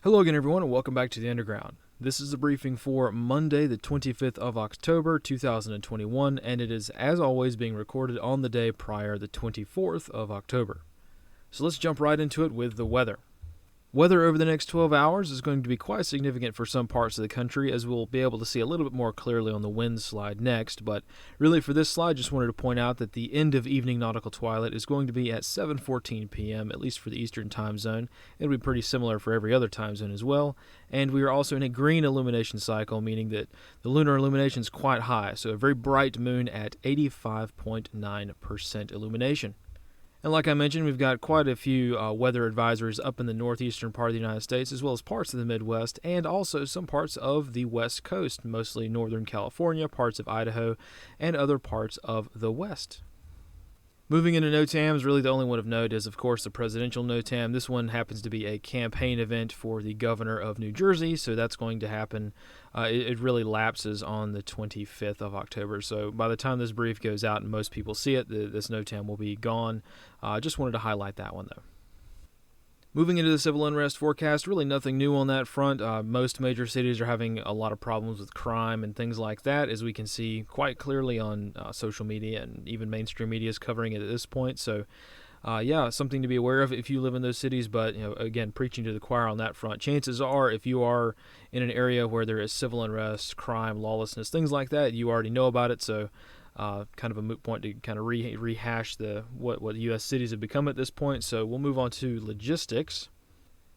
Hello again, everyone, and welcome back to the Underground. This is a briefing for Monday, the 25th of October, 2021, and it is, as always, being recorded on the day prior, the 24th of October. So let's jump right into it with the weather. Weather over the next 12 hours is going to be quite significant for some parts of the country, as we'll be able to see a little bit more clearly on the wind slide next. But really, for this slide, just wanted to point out that the end of evening nautical twilight is going to be at 7:14 p.m., at least for the Eastern time zone. It'll be pretty similar for every other time zone as well. And we are also in a green illumination cycle, meaning that the lunar illumination is quite high, so a very bright moon at 85.9% illumination. And like I mentioned, we've got quite a few weather advisories up in the northeastern part of the United States, as well as parts of the Midwest, and also some parts of the West Coast, mostly Northern California, parts of Idaho, and other parts of the West. Moving into NOTAMs, really the only one of note is, of course, the presidential NOTAM. This one happens to be a campaign event for the governor of New Jersey, so that's going to happen. It really lapses on the 25th of October, so by the time this brief goes out and most people see it, this NOTAM will be gone. Just wanted to highlight that one, though. Moving into the civil unrest forecast, really nothing new on that front. Most major cities are having a lot of problems with crime and things like that, as we can see quite clearly on social media, and even mainstream media is covering it at this point. So, something to be aware of if you live in those cities. But, again, preaching to the choir on that front. Chances are, if you are in an area where there is civil unrest, crime, lawlessness, things like that, you already know about it. So, kind of a moot point to kind of rehash what U.S. cities have become at this point. So we'll move on to logistics.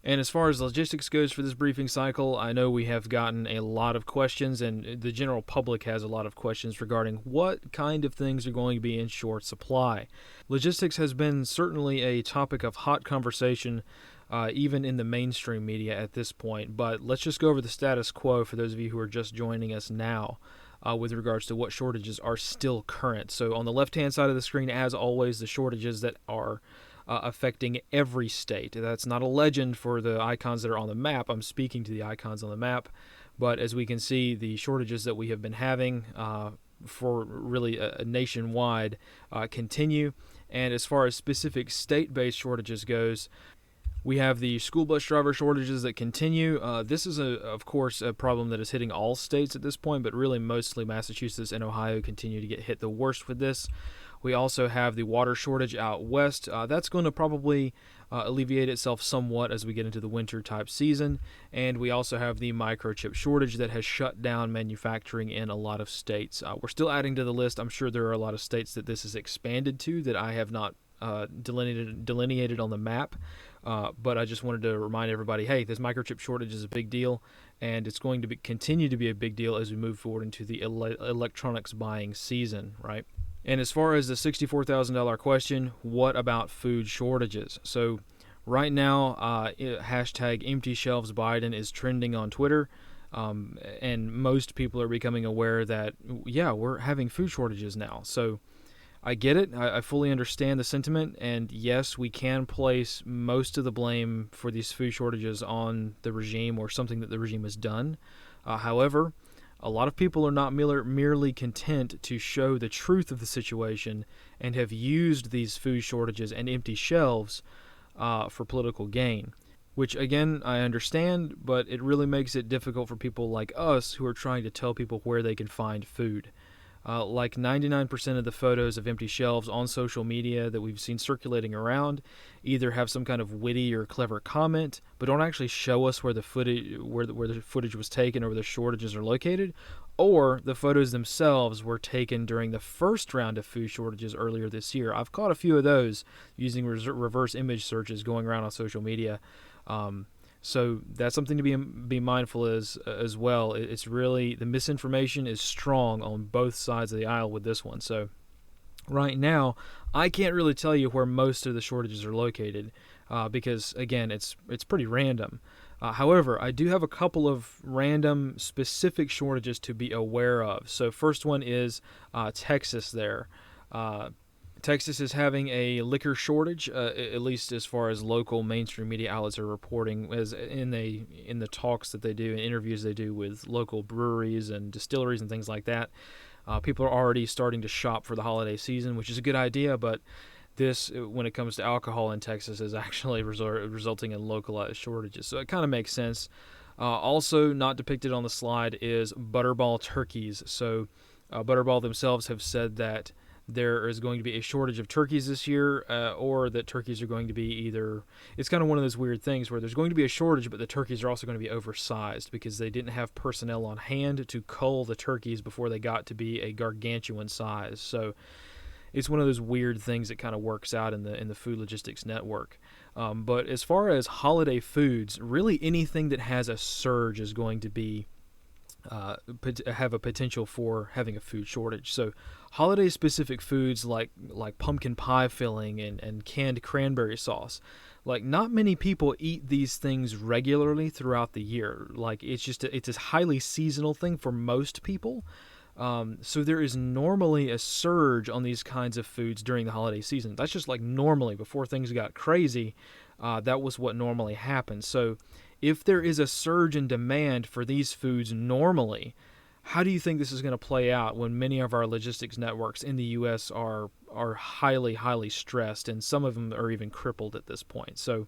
And as far as logistics goes for this briefing cycle, I know we have gotten a lot of questions, and the general public has a lot of questions regarding what kind of things are going to be in short supply. Logistics has been certainly a topic of hot conversation, even in the mainstream media at this point. But let's just go over the status quo for those of you who are just joining us now. With regards to what shortages are still current. So on the left-hand side of the screen, as always, the shortages that are affecting every state. That's not a legend for the icons that are on the map. I'm speaking to the icons on the map. But as we can see, the shortages that we have been having for really a nationwide continue. And as far as specific state-based shortages goes, we have the school bus driver shortages that continue. This is, of course, a problem that is hitting all states at this point, but really mostly Massachusetts and Ohio continue to get hit the worst with this. We also have the water shortage out west. That's going to probably alleviate itself somewhat as we get into the winter-type season. And we also have the microchip shortage that has shut down manufacturing in a lot of states. We're still adding to the list. I'm sure there are a lot of states that this is expanded to that I have not delineated on the map. But I just wanted to remind everybody, hey, this microchip shortage is a big deal, and it's going to continue to be a big deal as we move forward into the electronics buying season, right? And as far as the $64,000 question, what about food shortages? So right now, hashtag empty shelves Biden is trending on Twitter, and most people are becoming aware that, we're having food shortages now. So I get it. I fully understand the sentiment, and yes, we can place most of the blame for these food shortages on the regime or something that the regime has done. However, a lot of people are not merely content to show the truth of the situation and have used these food shortages and empty shelves for political gain, which, again, I understand, but it really makes it difficult for people like us who are trying to tell people where they can find food. Like 99% of the photos of empty shelves on social media that we've seen circulating around either have some kind of witty or clever comment, but don't actually show us where the footage was taken or where the shortages are located, or the photos themselves were taken during the first round of food shortages earlier this year. I've caught a few of those using reverse image searches going around on social media. So that's something to be mindful as well. It's really, the misinformation is strong on both sides of the aisle with this one. So right now, I can't really tell you where most of the shortages are located because, again, it's pretty random. However, I do have a couple of random specific shortages to be aware of. So first one is Texas there. Texas is having a liquor shortage, at least as far as local mainstream media outlets are reporting, as in the talks that they do and interviews they do with local breweries and distilleries and things like that. People are already starting to shop for the holiday season, which is a good idea, but this, when it comes to alcohol in Texas, is actually resulting in localized shortages. So it kind of makes sense. Also not depicted on the slide is Butterball turkeys. So Butterball themselves have said that there is going to be a shortage of turkeys this year, or that turkeys are going to be either... It's kind of one of those weird things where there's going to be a shortage, but the turkeys are also going to be oversized because they didn't have personnel on hand to cull the turkeys before they got to be a gargantuan size. So it's one of those weird things that kind of works out in the food logistics network. But as far as holiday foods, really anything that has a surge is going to be have a potential for having a food shortage. So holiday specific foods like pumpkin pie filling and canned cranberry sauce, like not many people eat these things regularly throughout the year. Like it's a highly seasonal thing for most people. So there is normally a surge on these kinds of foods during the holiday season. That's just like normally before things got crazy. That was what normally happened. So if there is a surge in demand for these foods normally, how do you think this is going to play out when many of our logistics networks in the U.S. are highly, highly stressed, and some of them are even crippled at this point? So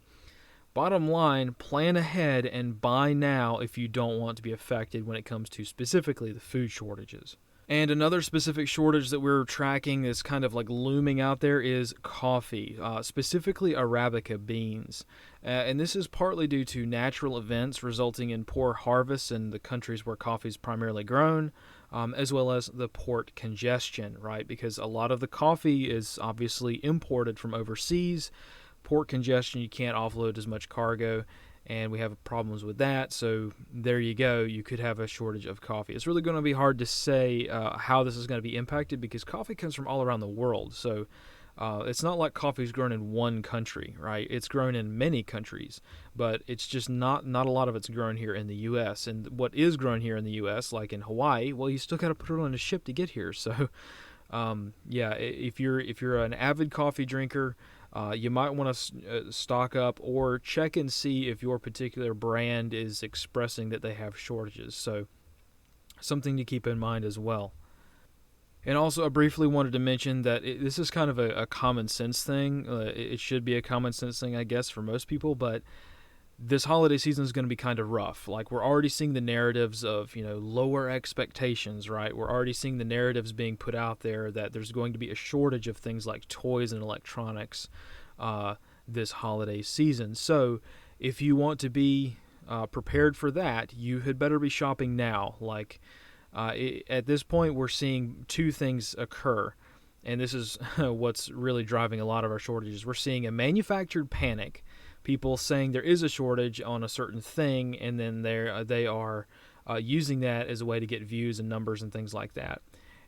bottom line, plan ahead and buy now if you don't want to be affected when it comes to specifically the food shortages. And another specific shortage that we're tracking that's kind of like looming out there is coffee, specifically Arabica beans. And this is partly due to natural events resulting in poor harvests in the countries where coffee is primarily grown, as well as the port congestion, right? Because a lot of the coffee is obviously imported from overseas. Port congestion, you can't offload as much cargo, and we have problems with that. So there you go. You could have a shortage of coffee. It's really going to be hard to say how this is going to be impacted because coffee comes from all around the world. So it's not like coffee is grown in one country, right? It's grown in many countries, but it's just not a lot of it's grown here in the U.S. And what is grown here in the U.S., like in Hawaii, well, you still got to put it on a ship to get here. So if you're an avid coffee drinker, you might want to stock up or check and see if your particular brand is expressing that they have shortages. So something to keep in mind as well. And also, I briefly wanted to mention that this is kind of a common sense thing. It should be a common sense thing, I guess, for most people, but this holiday season is going to be kind of rough. Like, we're already seeing the narratives of, lower expectations, right? We're already seeing the narratives being put out there that there's going to be a shortage of things like toys and electronics this holiday season. So if you want to be prepared for that, you had better be shopping now. Like, at this point, we're seeing two things occur, and this is what's really driving a lot of our shortages. We're seeing a manufactured panic, people saying there is a shortage on a certain thing, and then they are using that as a way to get views and numbers and things like that.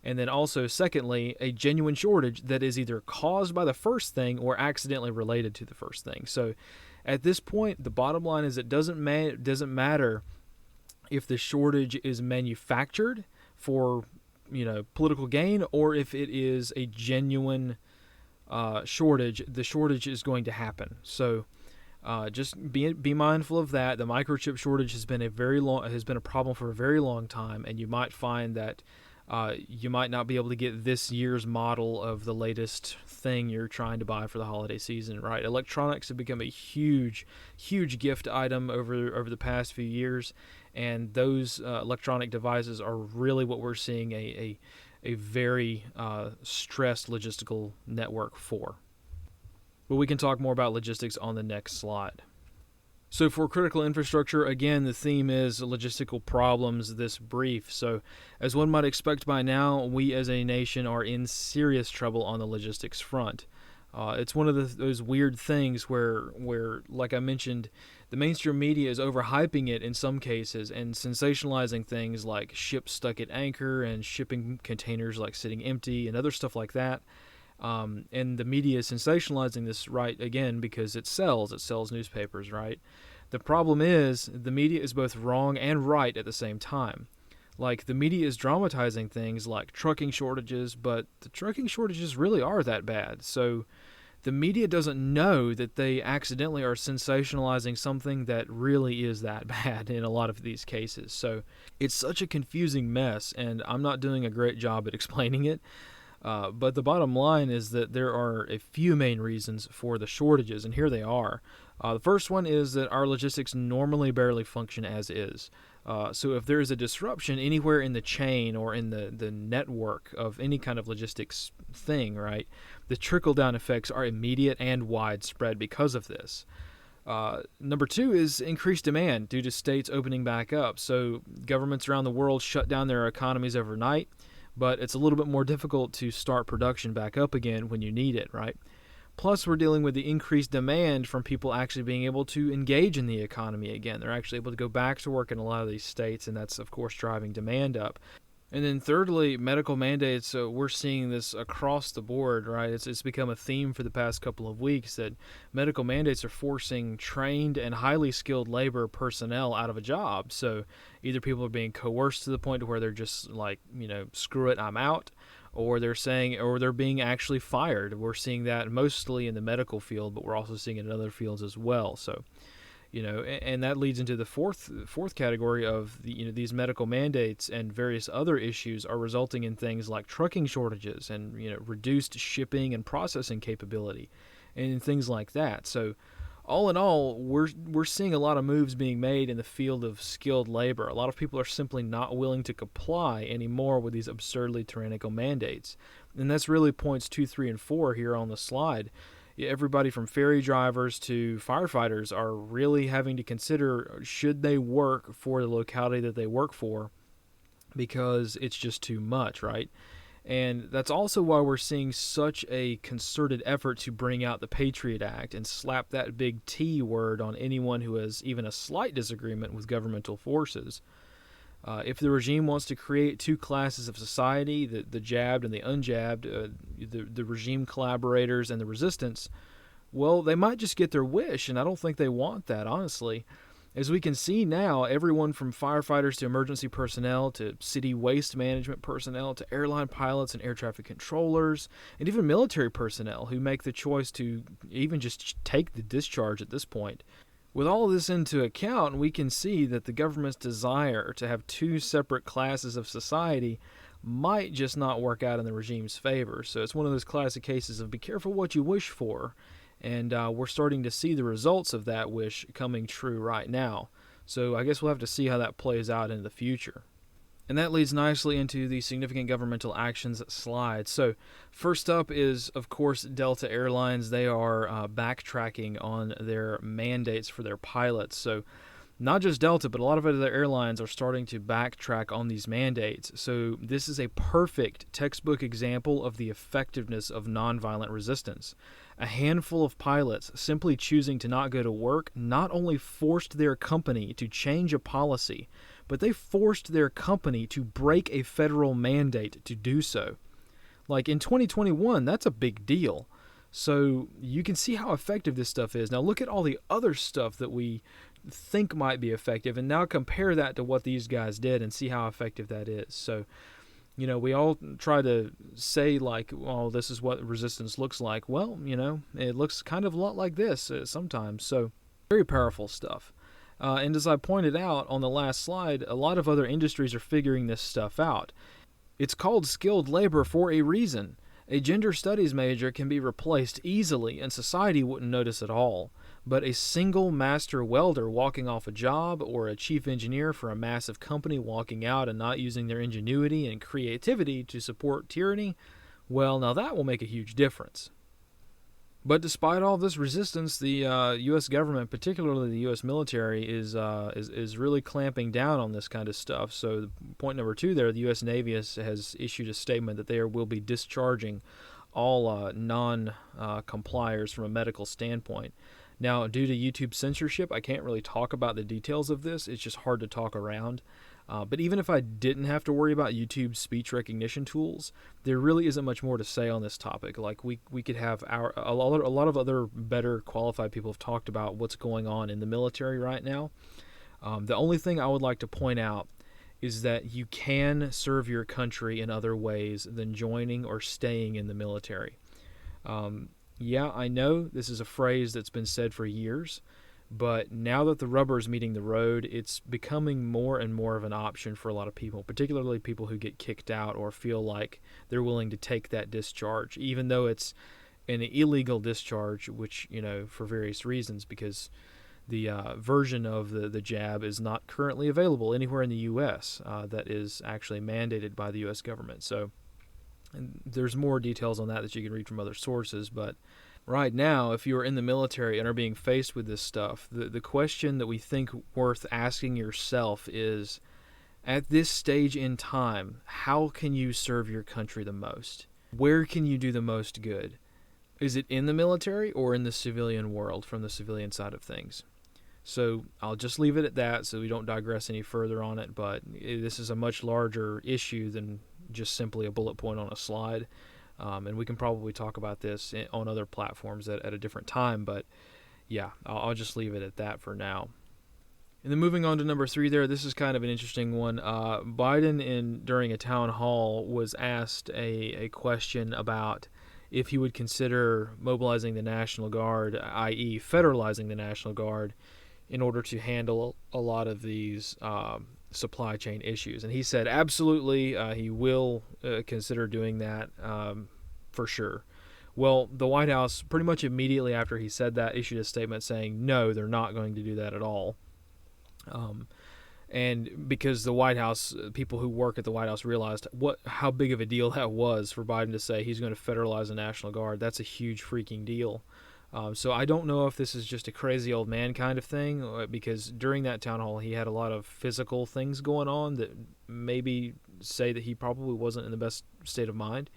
And then also, secondly, a genuine shortage that is either caused by the first thing or accidentally related to the first thing. So at this point, the bottom line is it doesn't matter if the shortage is manufactured for political gain or if it is a genuine shortage. The shortage is going to happen. So just be mindful of that. The microchip shortage has been a problem for a very long time, and you might find that you might not be able to get this year's model of the latest thing you're trying to buy for the holiday season, right? Electronics have become a huge, huge gift item over the past few years, and those electronic devices are really what we're seeing a very stressed logistical network for. But we can talk more about logistics on the next slide. So for critical infrastructure, again, the theme is logistical problems this brief. So as one might expect by now, we as a nation are in serious trouble on the logistics front. It's one of those weird things where, like I mentioned, the mainstream media is overhyping it in some cases and sensationalizing things like ships stuck at anchor and shipping containers like sitting empty and other stuff like that. And the media is sensationalizing this, right, again, because it sells newspapers, right? The problem is the media is both wrong and right at the same time. Like, the media is dramatizing things like trucking shortages, but the trucking shortages really are that bad. So the media doesn't know that they accidentally are sensationalizing something that really is that bad in a lot of these cases. So it's such a confusing mess, and I'm not doing a great job at explaining it. But the bottom line is that there are a few main reasons for the shortages, and here they are. The first one is that our logistics normally barely function as is. So if there is a disruption anywhere in the chain or in the network of any kind of logistics thing, right, the trickle-down effects are immediate and widespread because of this. Number two is increased demand due to states opening back up. So governments around the world shut down their economies overnight, but it's a little bit more difficult to start production back up again when you need it, right? Plus, we're dealing with the increased demand from people actually being able to engage in the economy again. They're actually able to go back to work in a lot of these states, and that's, of course, driving demand up. And then thirdly, medical mandates. So we're seeing this across the board, right? It's become a theme for the past couple of weeks that medical mandates are forcing trained and highly skilled labor personnel out of a job. So either people are being coerced to the point to where they're just like, screw it, I'm out, or they're being actually fired. We're seeing that mostly in the medical field, but we're also seeing it in other fields as well. So, and that leads into the fourth category of these medical mandates and various other issues are resulting in things like trucking shortages and reduced shipping and processing capability and things like that. So all in all, we're seeing a lot of moves being made in the field of skilled labor. A lot of people are simply not willing to comply anymore with these absurdly tyrannical mandates. And that's really points 2, 3, and 4 here on the slide. Everybody from ferry drivers to firefighters are really having to consider should they work for the locality that they work for because it's just too much, right? And that's also why we're seeing such a concerted effort to bring out the Patriot Act and slap that big T word on anyone who has even a slight disagreement with governmental forces. If the regime wants to create two classes of society, the jabbed and the unjabbed, the regime collaborators and the resistance, well, they might just get their wish, and I don't think they want that, honestly. As we can see now, everyone from firefighters to emergency personnel to city waste management personnel to airline pilots and air traffic controllers and even military personnel who make the choice to even just take the discharge at this point. With all of this into account, we can see that the government's desire to have two separate classes of society might just not work out in the regime's favor. So it's one of those classic cases of be careful what you wish for. And we're starting to see the results of that wish coming true right now. So I guess we'll have to see how that plays out in the future. And that leads nicely into the significant governmental actions slide. So first up is, of course, Delta Airlines. They are backtracking on their mandates for their pilots. So not just Delta, but a lot of other airlines are starting to backtrack on these mandates. So this is a perfect textbook example of the effectiveness of nonviolent resistance. A handful of pilots simply choosing to not go to work not only forced their company to change a policy, but they forced their company to break a federal mandate to do so. Like in 2021, that's a big deal. So you can see how effective this stuff is. Now look at all the other stuff that we think might be effective, and now compare that to what these guys did and see how effective that is. So, we all try to say like, well, this is what resistance looks like. Well, it looks kind of a lot like this sometimes. So very powerful stuff. And as I pointed out on the last slide, a lot of other industries are figuring this stuff out. It's called skilled labor for a reason. A gender studies major can be replaced easily and society wouldn't notice at all. But a single master welder walking off a job or a chief engineer for a massive company walking out and not using their ingenuity and creativity to support tyranny, well, now that will make a huge difference. But despite all this resistance, the U.S. government, particularly the U.S. military, is really clamping down on this kind of stuff. So point number 2 there, the U.S. Navy has issued a statement that they will be discharging all non-compliers from a medical standpoint. Now, due to YouTube censorship, I can't really talk about the details of this. It's just hard to talk around. But even if I didn't have to worry about YouTube's speech recognition tools, there really isn't much more to say on this topic. Like we could have a lot of other better qualified people have talked about what's going on in the military right now. The only thing I would like to point out is that you can serve your country in other ways than joining or staying in the military. Yeah, I know this is a phrase that's been said for years, But now that the rubber is meeting the road, it's becoming more and more of an option for a lot of people, particularly people who get kicked out or feel like they're willing to take that discharge, even though it's an illegal discharge, which, for various reasons, because the version of the jab is not currently available anywhere in the U.S. That is actually mandated by the U.S. government. So and there's more details on that you can read from other sources, but right now, if you are in the military and are being faced with this stuff, the question that we think worth asking yourself is, at this stage in time, how can you serve your country the most? Where can you do the most good? Is it in the military or in the civilian world, from the civilian side of things? So I'll just leave it at that so we don't digress any further on it, but this is a much larger issue than just simply a bullet point on a slide. And we can probably talk about this on other platforms at a different time, but yeah, I'll just leave it at that for now. And then moving on to number 3 there, this is kind of an interesting one. Biden, during a town hall, was asked a question about if he would consider mobilizing the National Guard, i.e. federalizing the National Guard, in order to handle a lot of these supply chain issues. And he said absolutely he will consider doing that for sure. Well, the White House, pretty much immediately after he said that, issued a statement saying no, they're not going to do that at all. And because the White House, people who work at the White House realized how big of a deal that was for Biden to say he's going to federalize the National Guard. That's a huge freaking deal. So I don't know if this is just a crazy old man kind of thing, because during that town hall he had a lot of physical things going on that maybe say that he probably wasn't in the best state of mind.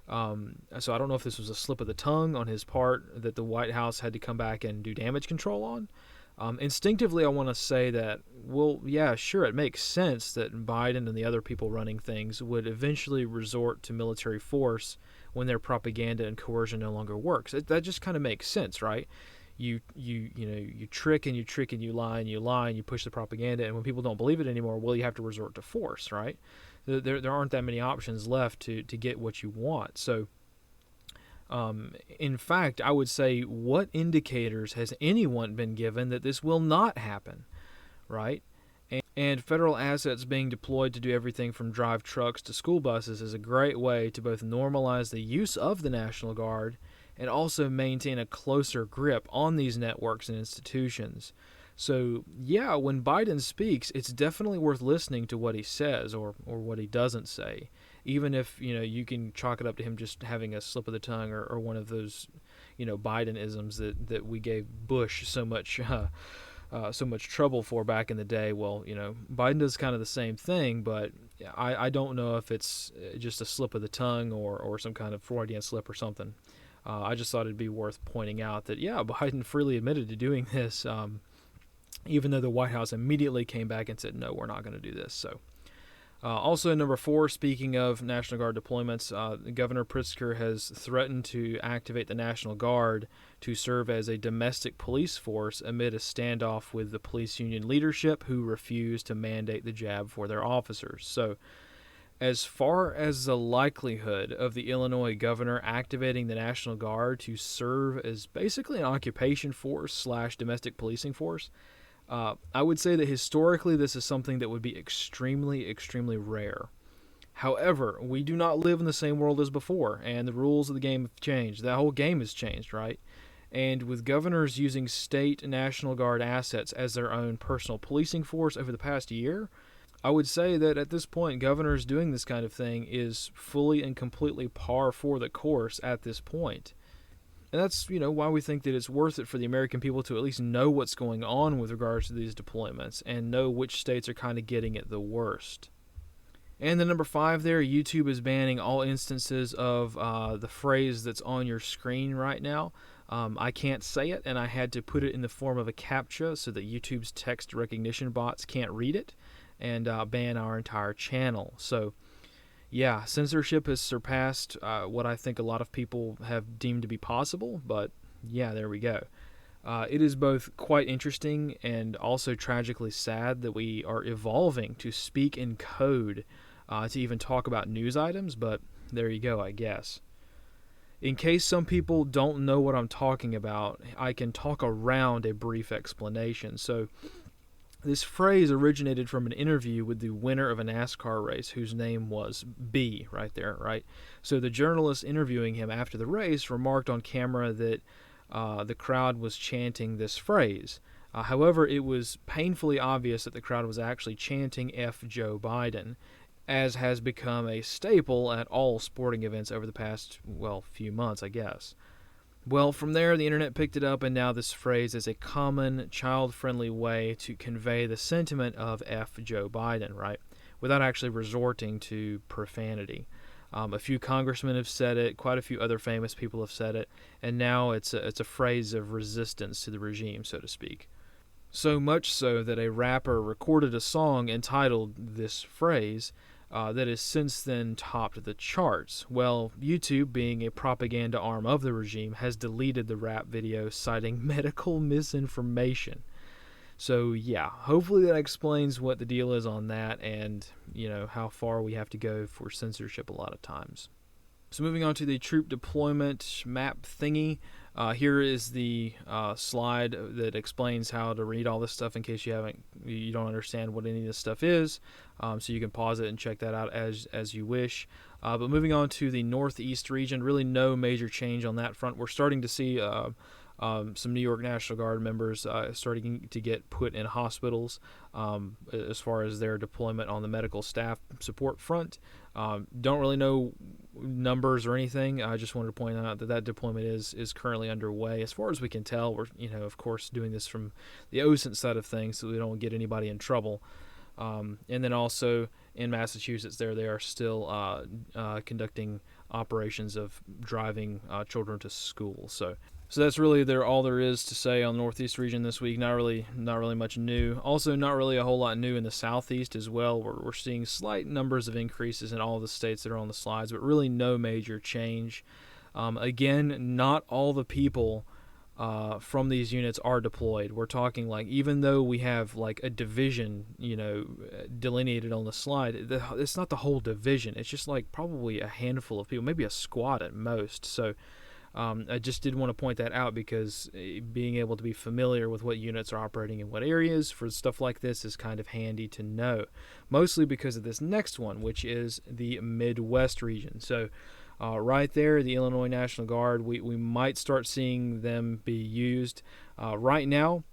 So I don't know if this was a slip of the tongue on his part that the White House had to come back and do damage control on. Instinctively, I want to say that, well, yeah, sure, it makes sense that Biden and the other people running things would eventually resort to military force when their propaganda and coercion no longer works. That just kind of makes sense, right? You trick and you trick and you lie and you push the propaganda, and when people don't believe it anymore, well, you have to resort to force, right? There aren't that many options left to get what you want. So, in fact, I would say, what indicators has anyone been given that this will not happen, right? And federal assets being deployed to do everything from drive trucks to school buses is a great way to both normalize the use of the National Guard and also maintain a closer grip on these networks and institutions. So, yeah, when Biden speaks, it's definitely worth listening to what he says or what he doesn't say, even if, you can chalk it up to him just having a slip of the tongue or one of those, Biden-isms that we gave Bush so much trouble for back in the day. Well, Biden does kind of the same thing, but I don't know if it's just a slip of the tongue or some kind of Freudian slip or something. I just thought it'd be worth pointing out that, yeah, Biden freely admitted to doing this, even though the White House immediately came back and said, no, we're not going to do this. So, also, number 4, speaking of National Guard deployments, Governor Pritzker has threatened to activate the National Guard to serve as a domestic police force amid a standoff with the police union leadership who refused to mandate the jab for their officers. So, as far as the likelihood of the Illinois governor activating the National Guard to serve as basically an occupation force / domestic policing force, I would say that historically this is something that would be extremely, extremely rare. However, we do not live in the same world as before, and the rules of the game have changed. The whole game has changed, right? And with governors using state National Guard assets as their own personal policing force over the past year, I would say that at this point, governors doing this kind of thing is fully and completely par for the course at this point. And that's, why we think that it's worth it for the American people to at least know what's going on with regards to these deployments and know which states are kind of getting it the worst. And the number 5 there, YouTube is banning all instances of the phrase that's on your screen right now. I can't say it, and I had to put it in the form of a CAPTCHA so that YouTube's text recognition bots can't read it and ban our entire channel. So, yeah, censorship has surpassed what I think a lot of people have deemed to be possible, but yeah, there we go. It is both quite interesting and also tragically sad that we are evolving to speak in code to even talk about news items, but there you go, I guess. In case some people don't know what I'm talking about, I can talk around a brief explanation. So, this phrase originated from an interview with the winner of a NASCAR race whose name was B, right there, right? So the journalist interviewing him after the race remarked on camera that the crowd was chanting this phrase. However, it was painfully obvious that the crowd was actually chanting F Joe Biden, as has become a staple at all sporting events over the past, few months, I guess. Well, from there, the internet picked it up, and now this phrase is a common, child-friendly way to convey the sentiment of F Joe Biden, right? Without actually resorting to profanity. A few congressmen have said it, quite a few other famous people have said it, and now it's a phrase of resistance to the regime, so to speak. So much so that a rapper recorded a song entitled this phrase, that has since then topped the charts. Well, YouTube, being a propaganda arm of the regime, has deleted the rap video citing medical misinformation. So yeah, hopefully that explains what the deal is on that and, how far we have to go for censorship a lot of times. So moving on to the troop deployment map thingy. Here is the slide that explains how to read all this stuff in case you don't understand what any of this stuff is. So you can pause it and check that out as you wish. But moving on to the Northeast region, really no major change on that front. We're starting to see some New York National Guard members starting to get put in hospitals as far as their deployment on the medical staff support front. Don't really know numbers or anything. I just wanted to point out that deployment is currently underway. As far as we can tell, we're of course doing this from the OCT side of things so we don't get anybody in trouble. And then also in Massachusetts, they are still conducting operations of driving children to school. So that's really all there is to say on the Northeast region this week. Not really much new. Also, not really a whole lot new in the Southeast as well. We're seeing slight numbers of increases in all the states that are on the slides, but really no major change. Again, not all the people from these units are deployed. We're talking even though we have a division, delineated on the slide, it's not the whole division. It's just probably a handful of people, maybe a squad at most. So I just did want to point that out because being able to be familiar with what units are operating in what areas for stuff like this is kind of handy to know, mostly because of this next one, which is the Midwest region. So right there, the Illinois National Guard, we might start seeing them be used. Right now,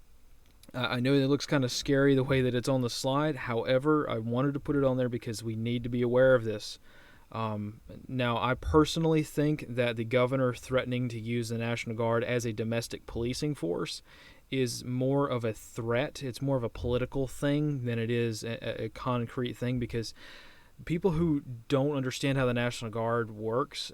I know it looks kind of scary the way that it's on the slide. However, I wanted to put it on there because we need to be aware of this. Now, I personally think that the governor threatening to use the National Guard as a domestic policing force is more of a threat. It's more of a political thing than it is a concrete thing, because people who don't understand how the National Guard works,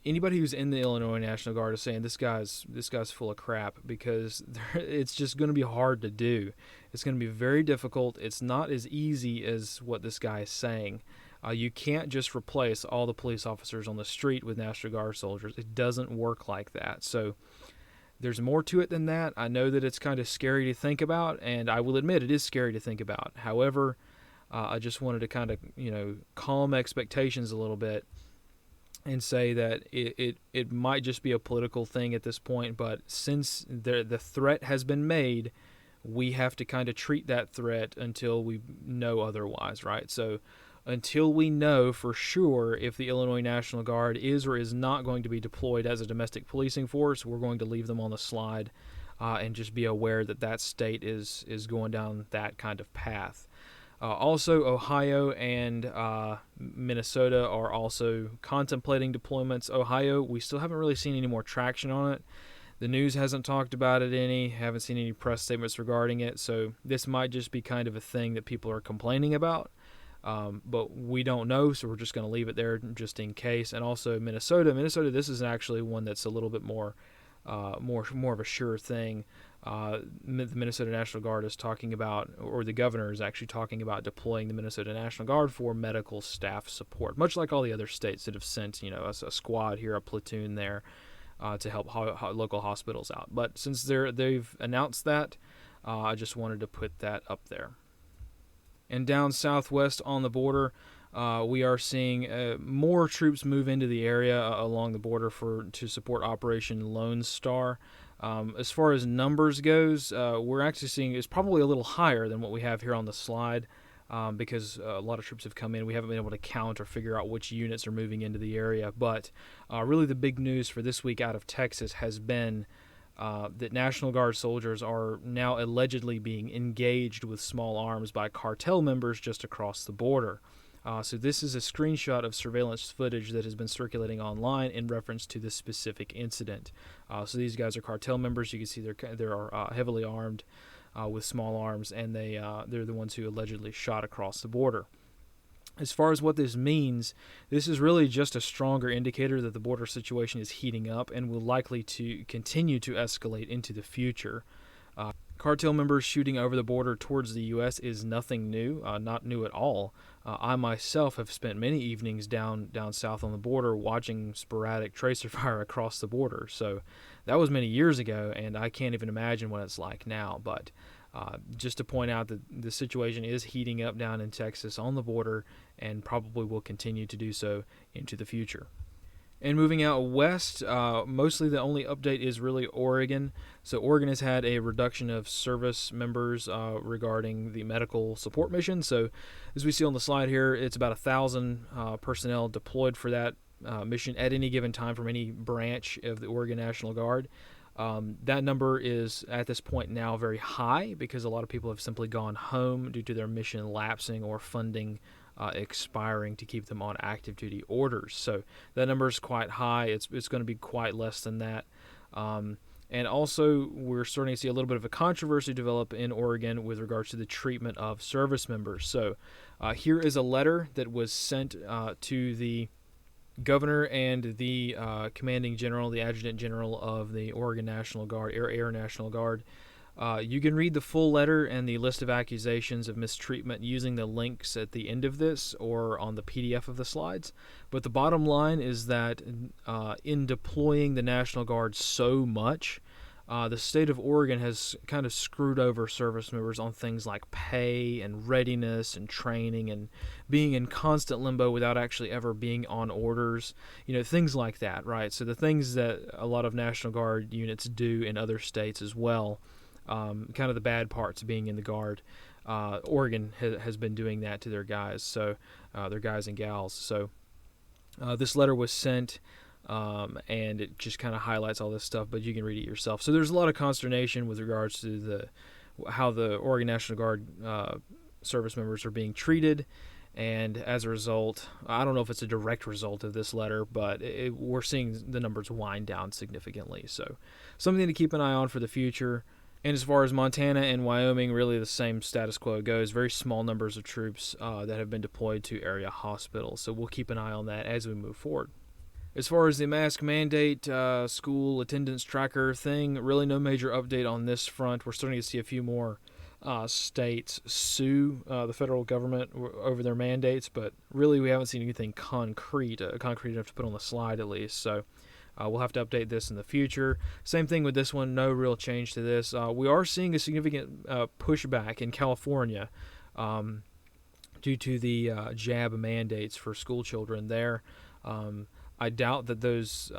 anybody who's in the Illinois National Guard is saying this guy's full of crap, because it's just going to be hard to do. It's going to be very difficult. It's not as easy as what this guy is saying. You can't just replace all the police officers on the street with National Guard soldiers. It doesn't work like that. So there's more to it than that. I know that it's kind of scary to think about, and I will admit it is scary to think about. However, I just wanted to kind of calm expectations a little bit and say that it might just be a political thing at this point, but since the threat has been made, we have to kind of treat that threat until we know otherwise, right? So until we know for sure if the Illinois National Guard is or is not going to be deployed as a domestic policing force, we're going to leave them on the slide and just be aware that state is going down that kind of path. Also, Ohio and Minnesota are also contemplating deployments. Ohio, we still haven't really seen any more traction on it. The news hasn't talked about it any, haven't seen any press statements regarding it, so this might just be kind of a thing that people are complaining about. But we don't know, so we're just going to leave it there just in case. And also Minnesota, this is actually one that's a little bit more of a sure thing. The Minnesota National Guard is talking about, or the governor is actually talking about deploying the Minnesota National Guard for medical staff support, much like all the other states that have sent, a squad here, a platoon there, to help local hospitals out. But since they've announced that, I just wanted to put that up there. And down southwest on the border, we are seeing more troops move into the area along the border to support Operation Lone Star. As far as numbers goes, we're actually seeing it's probably a little higher than what we have here on the slide. Because a lot of troops have come in. We haven't been able to count or figure out which units are moving into the area. But really the big news for this week out of Texas has been that National Guard soldiers are now allegedly being engaged with small arms by cartel members just across the border. So this is a screenshot of surveillance footage that has been circulating online in reference to this specific incident. So these guys are cartel members. You can see they're heavily armed. With small arms, and they're the ones who allegedly shot across the border. As far as what this means, this is really just a stronger indicator that the border situation is heating up and will likely to continue to escalate into the future. Cartel members shooting over the border towards the U.S. is nothing new, not new at all. I myself have spent many evenings down south on the border watching sporadic tracer fire across the border. So that was many years ago, and I can't even imagine what it's like now. But just to point out that the situation is heating up down in Texas on the border and probably will continue to do so into the future. And moving out west, mostly the only update is really Oregon. So Oregon has had a reduction of service members regarding the medical support mission. So as we see on the slide here, it's about 1,000 personnel deployed for that mission at any given time from any branch of the Oregon National Guard. That number is at this point now very high because a lot of people have simply gone home due to their mission lapsing or funding expiring to keep them on active duty orders. So that number is quite high. It's going to be quite less than that. And also, we're starting to see a little bit of a controversy develop in Oregon with regards to the treatment of service members. So here is a letter that was sent to the governor and the commanding general, the adjutant general of the Oregon National Guard, Air National Guard. You can read the full letter and the list of accusations of mistreatment using the links at the end of this or on the PDF of the slides. But the bottom line is that in deploying the National Guard so much, the state of Oregon has kind of screwed over service members on things like pay and readiness and training and being in constant limbo without actually ever being on orders, things like that, right? So the things that a lot of National Guard units do in other states as well, kind of the bad parts of being in the Guard. Oregon has been doing that to their guys, so their guys and gals. So this letter was sent, and it just kind of highlights all this stuff, but you can read it yourself. So there's a lot of consternation with regards to how the Oregon National Guard service members are being treated. And as a result, I don't know if it's a direct result of this letter, but we're seeing the numbers wind down significantly. So something to keep an eye on for the future. And as far as Montana and Wyoming, really the same status quo goes. Very small numbers of troops that have been deployed to area hospitals. So we'll keep an eye on that as we move forward. As far as the mask mandate, school attendance tracker thing, really no major update on this front. We're starting to see a few more states sue the federal government over their mandates, but really we haven't seen anything concrete enough to put on the slide at least. So we'll have to update this in the future. Same thing with this one, no real change to this. We are seeing a significant pushback in California due to the jab mandates for school children there. I doubt that those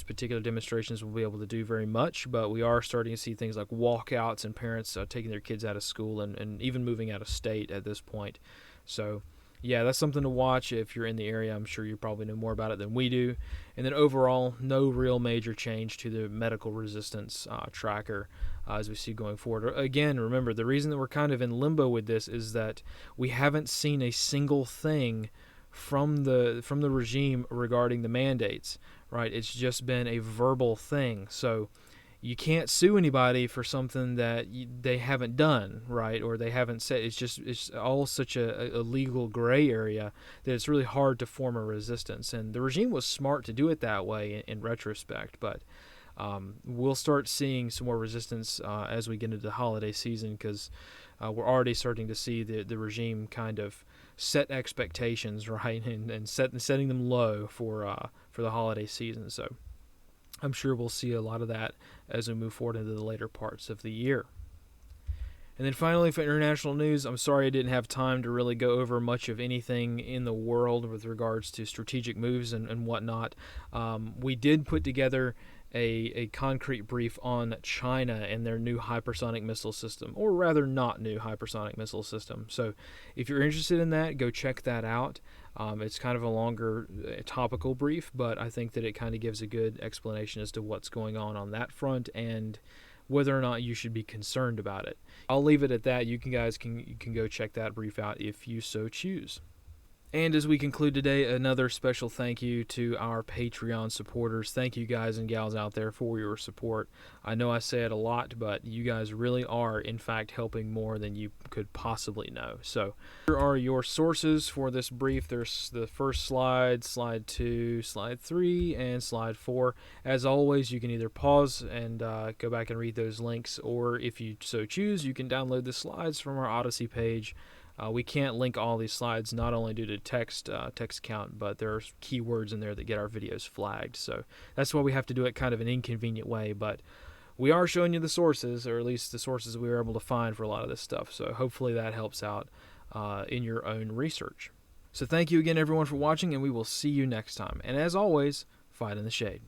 particular demonstrations will be able to do very much, but we are starting to see things like walkouts and parents taking their kids out of school and even moving out of state at this point. So yeah, that's something to watch if you're in the area. I'm sure you probably know more about it than we do. And then overall, no real major change to the medical resistance tracker as we see going forward. Again, remember, the reason that we're kind of in limbo with this is that we haven't seen a single thing from the regime regarding the mandates, right? It's just been a verbal thing. So you can't sue anybody for something that they haven't done, right? Or they haven't said. It's all such a legal gray area that it's really hard to form a resistance. And the regime was smart to do it that way in retrospect, but we'll start seeing some more resistance as we get into the holiday season because we're already starting to see the regime kind of set expectations, right, and setting them low for the holiday season. So I'm sure we'll see a lot of that as we move forward into the later parts of the year. And then finally, for international news, I'm sorry I didn't have time to really go over much of anything in the world with regards to strategic moves and whatnot. We did put together a concrete brief on China and their new hypersonic missile system, or rather not new hypersonic missile system. So if you're interested in that, go check that out. It's kind of a longer topical brief, but I think that it kind of gives a good explanation as to what's going on that front and whether or not you should be concerned about it. I'll leave it at that. You guys can go check that brief out if you so choose. And as we conclude today, another special thank you to our Patreon supporters. Thank you guys and gals out there for your support. I know I say it a lot, but you guys really are, in fact, helping more than you could possibly know. So here are your sources for this brief. There's the first slide, slide 2, slide 3, and slide 4. As always, you can either pause and go back and read those links, or if you so choose, you can download the slides from our Odyssey page. We can't link all these slides, not only due to text count, but there are keywords in there that get our videos flagged. So that's why we have to do it kind of an inconvenient way. But we are showing you the sources, or at least the sources we were able to find for a lot of this stuff. So hopefully that helps out in your own research. So thank you again, everyone, for watching, and we will see you next time. And as always, fight in the shade.